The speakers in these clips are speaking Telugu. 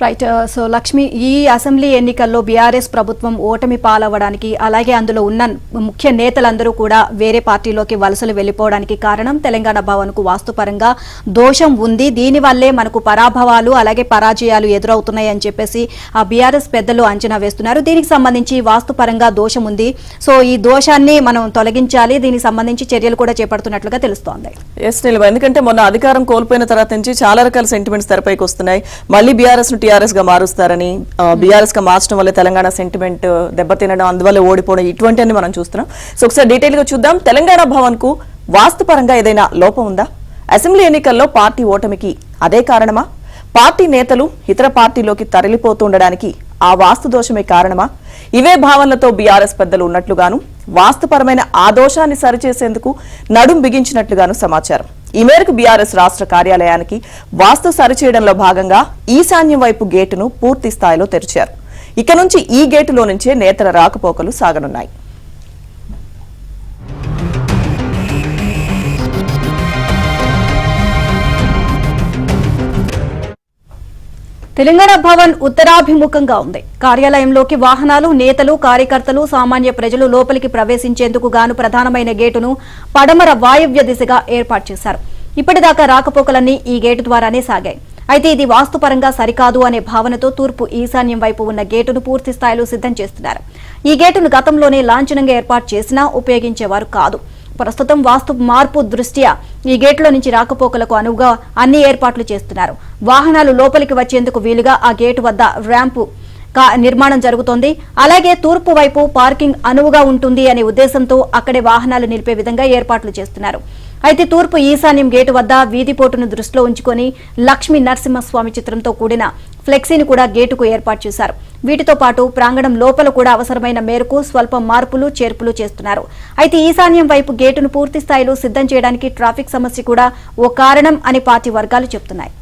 రైట్. సో లక్ష్మి, ఈ అసెంబ్లీ ఎన్నికల్లో బీఆర్ఎస్ ప్రభుత్వం ఓటమి పాలవడానికి, అలాగే అందులో ఉన్న ముఖ్య నేతలందరూ కూడా వేరే పార్టీలోకి వలసలు వెళ్లిపోవడానికి కారణం తెలంగాణ భవన్కు వాస్తుపరంగా దోషం ఉంది. దీనివల్లే మనకు పరాభవాలు అలాగే పరాజయాలు ఎదురవుతున్నాయి అని చెప్పేసి ఆ బీఆర్ఎస్ పెద్దలు అంచనా వేస్తున్నారు. దీనికి సంబంధించి వాస్తుపరంగా దోషం ఉంది. సో ఈ దోషాన్ని మనం తొలగించాలి. దీనికి సంబంధించి చర్యలు కూడా చేపడుతున్నట్లుగా తెలుస్తోంది. ఎందుకంటే మొన్న అధికారం కోల్పోయిన తర్వాత నుంచి చాలా రకాల సెంటిమెంట్స్ తెరపైకి వస్తున్నాయి. మళ్ళీ బీఆర్ఎస్ టీఆర్ఎస్ గా మారుస్తారని, బీఆర్ఎస్ గా మార్చడం వల్ల తెలంగాణ సెంటిమెంట్ దెబ్బతినడం, అందువల్ల ఓడిపోవడం, ఇటువంటివన్నీ మనం చూస్తున్నాం. సో ఒకసారి డీటెయిల్ గా చూద్దాం. తెలంగాణ భవన్ కు వాస్తుపరంగా ఏదైనా లోపం ఉందా? అసెంబ్లీ ఎన్నికల్లో పార్టీ ఓటమికి అదే కారణమా? పార్టీ నేతలు ఇతర పార్టీలోకి తరలిపోతుండడానికి ఆ వాస్తు దోషమే కారణమా? ఇవే భావనలతో బీఆర్ఎస్ పెద్దలు ఉన్నట్లుగాను, వాస్తుపరమైన ఆ దోషాన్ని సరిచేసేందుకు నడుం బిగించినట్లుగాను సమాచారం. ఈ మేరకు బీఆర్ఎస్ రాష్ట్ర కార్యాలయానికి వాస్తు సరిచేయడంలో భాగంగా ఈశాన్యం వైపు గేటును పూర్తి స్థాయిలో తెరిచారు. ఇక నుంచి ఈ గేటులో నుంచే నేతల రాకపోకలు సాగనున్నాయి. తెలంగాణ భవన్ ఉత్తరాభిముఖంగా ఉంది. కార్యాలయంలోకి వాహనాలు, నేతలు, కార్యకర్తలు, సామాన్య ప్రజలు లోపలికి ప్రవేశించేందుకు గాను ప్రధానమైన గేటును పడమర వాయవ్య దిశగా ఏర్పాటు చేశారు. ఇప్పటిదాకా రాకపోకలన్నీ ఈ గేటు ద్వారానే సాగాయి. అయితే ఇది వాస్తుపరంగా సరికాదు అనే భావనతో తూర్పు ఈశాన్యం వైపు ఉన్న గేటును పూర్తి స్థాయిలో సిద్ధం చేస్తున్నారు. ఈ గేటును గతంలోనే లాంఛనంగా ఏర్పాటు చేసినా ఉపయోగించేవారు కాదు. ప్రస్తుతం వాస్తు మార్పు దృష్ట్యా ఈ గేట్లో నుంచి రాకపోకలకు అనువుగా అన్ని ఏర్పాట్లు చేస్తున్నారు. వాహనాలు లోపలికి వచ్చేందుకు వీలుగా ఆ గేటు వద్ద ర్యాంపు నిర్మాణం జరుగుతోంది. అలాగే తూర్పు వైపు పార్కింగ్ అనువుగా ఉంటుంది అనే ఉద్దేశంతో అక్కడే వాహనాలు నిలిపే విధంగా ఏర్పాట్లు చేస్తున్నారు. అయితే తూర్పు ఈశాన్యం గేటు వద్ద వీధిపోటును దృష్టిలో ఉంచుకొని లక్ష్మీ నరసింహస్వామి చిత్రంతో కూడిన ఫ్లెక్సీని కూడా గేటుకు ఏర్పాటు చేశారు. వీటితో పాటు ప్రాంగణం లోపల కూడా అవసరమైన మేరకు స్వల్ప మార్పులు చేర్పులు చేస్తున్నారు. అయితే ఈశాన్యం వైపు గేటును పూర్తి స్థాయిలో సిద్ధం చేయడానికి ట్రాఫిక్ సమస్య కూడా ఓ కారణం అని పార్టీ వర్గాలు చెబుతున్నాయి.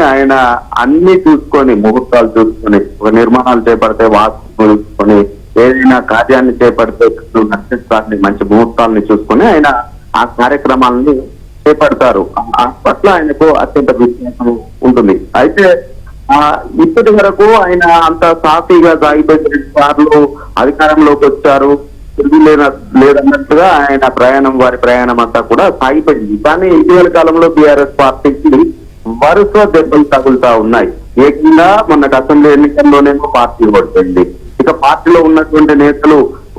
ఆయన అన్ని చూసుకొని, ముహూర్తాలు చూసుకొని, ఒక నిర్మాణాలు చేపడితే వాస్తు చూసుకొని, ఏదైనా కార్యాన్ని చేపడితే నక్షత్రాన్ని, మంచి ముహూర్తాలని చూసుకొని ఆయన ఆ కార్యక్రమాలని చేపడతారు. పట్ల ఆయనకు అత్యంత విశ్వాసం ఉంటుంది. అయితే ఇప్పటి వరకు ఆయన అంత సాఫీగా సాగిపోయి 2 సార్లు అధికారంలోకి వచ్చారు, తిరిగి లేదన్నట్టుగా ఆయన ప్రయాణం, వారి ప్రయాణం అంతా కూడా సాగిపోయింది. కానీ ఇటీవల కాలంలో బీఆర్ఎస్ పార్టీకి వరుస దెబ్బలు తగులుతా ఉన్నాయి. ఏకంగా మొన్న అసెంబ్లీ ఎన్నికల్లోనేమో పార్టీ ఓడిపోయింది. ఇక పార్టీలో ఉన్నటువంటి నేతలు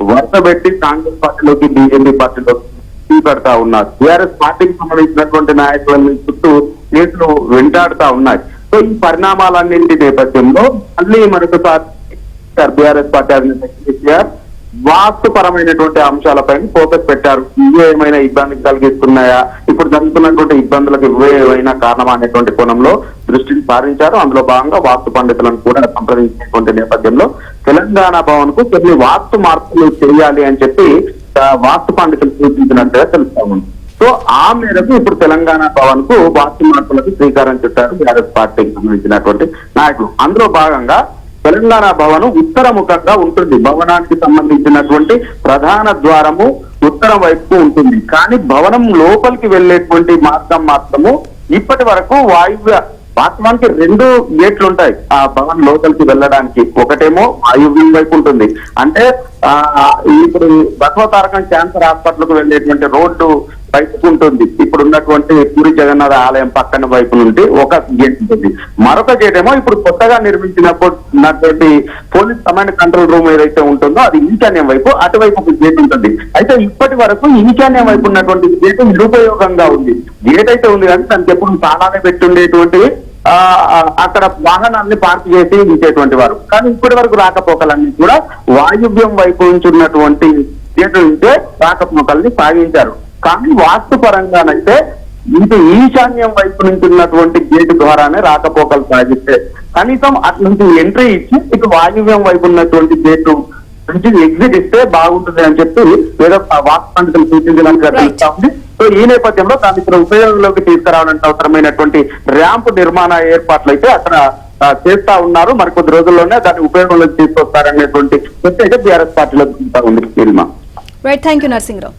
వరుస పెట్టి కాంగ్రెస్ పార్టీలోకి, బీజేపీ పార్టీలోకి పెడతా ఉన్నారు. బీఆర్ఎస్ పార్టీకి సంబంధించినటువంటి నాయకులని చుట్టూ నేతలు వెంటాడుతా ఉన్నాయి. సో ఈ పరిణామాలన్నింటి నేపథ్యంలో మళ్ళీ మరొకసారి బీఆర్ఎస్ పార్టీ అధినేత కేసీఆర్ వాస్తుపరమైనటువంటి అంశాలపై ఫోకస్ పెట్టారు. ఇవే ఏమైనా ఇబ్బంది కలిగిస్తున్నాయా, ఇప్పుడు జరుగుతున్నటువంటి ఇబ్బందులకు ఇవే ఏమైనా కారణమా అనేటువంటి కోణంలో దృష్టిని సారించారు. అందులో భాగంగా వాస్తు పండితులను కూడా సంప్రదించినటువంటి నేపథ్యంలో తెలంగాణ భవన్ కు కొన్ని వాస్తు మార్పులు చేయాలి అని చెప్పి వాస్తు పండితులు సూచించినట్టుగా తెలుస్తా ఉంది. సో ఆ మేరకు ఇప్పుడు తెలంగాణ భవన్ కు వాస్తు మార్పులకు శ్రీకారం చుట్టారు బీఆర్ఎస్ పార్టీకి సంబంధించినటువంటి నాయకులు. అందులో భాగంగా తెలంగాణ భవనం ఉత్తరముఖంగా ఉంటుంది. భవనానికి సంబంధించినటువంటి ప్రధాన ద్వారము ఉత్తరం వైపు ఉంటుంది. కానీ భవనం లోపలికి వెళ్లేటువంటి మార్గం మాత్రము ఇప్పటి వరకు వాయువ్య, వాస్తవానికి 2 గేట్లు ఉంటాయి ఆ భవన్ లోపలికి వెళ్ళడానికి. ఒకటేమో వాయువ్యం వైపు ఉంటుంది. అంటే ఇప్పుడు బసవతారకం క్యాన్సర్ హాస్పిటల్కు వెళ్ళేటువంటి రోడ్డు వైపు ఉంటుంది. ఇప్పుడు ఉన్నటువంటి పూరి జగన్నాథ ఆలయం పక్కన వైపు నుండి ఒక గేట్ ఉంటుంది. మరొక గేట్ ఏమో ఇప్పుడు కొత్తగా నిర్మించినటువంటి పోలీస్ కమాండ్ కంట్రోల్ రూమ్ ఏదైతే ఉంటుందో అది ఈశాన్యం వైపు, అటువైపు ఒక గేట్ ఉంటుంది. అయితే ఇప్పటి వరకు ఈశాన్యం వైపు ఉన్నటువంటి గేట్ నిరుపయోగంగా ఉంది. గేట్ అయితే ఉంది కానీ దానికి ఎప్పుడు తాళాలే పెట్టుండేటువంటి అక్కడ వాహనాన్ని పార్క్ చేసి ఉంచేటువంటి వారు. కానీ ఇప్పటి వరకు రాకపోకలన్నీ కూడా వాయువ్యం వైపు నుంచి ఉన్నటువంటి గేటు నుంచే రాకపోకల్ని సాగించారు. కానీ వాస్తు పరంగానైతే ఇంత ఈశాన్యం వైపు నుంచి ఉన్నటువంటి గేటు ద్వారానే రాకపోకలు సాగిస్తే కనీసం అటు నుంచి ఎంట్రీ ఇచ్చి ఇటు వాయువ్యం వైపు ఉన్నటువంటి గేటు నుంచి ఎగ్జిట్ ఇస్తే బాగుంటుంది అని చెప్పి ఏదో వాస్తు పండితులు సూచించినట్టుగా తెలుస్తా ఉంది. సో ఈ నేపథ్యంలో దాన్ని ఇక్కడ ఉపయోగంలోకి తీసుకురావడానికి అవసరమైనటువంటి ర్యాంప్ నిర్మాణ ఏర్పాట్లు అయితే అక్కడ చేస్తా ఉన్నారు. మరి కొద్ది రోజుల్లోనే దాన్ని ఉపయోగంలోకి తీసుకొస్తారనేటువంటి ప్రత్యేక బీఆర్ఎస్ పార్టీలో ఉంది. Right, thank you Narasimharao.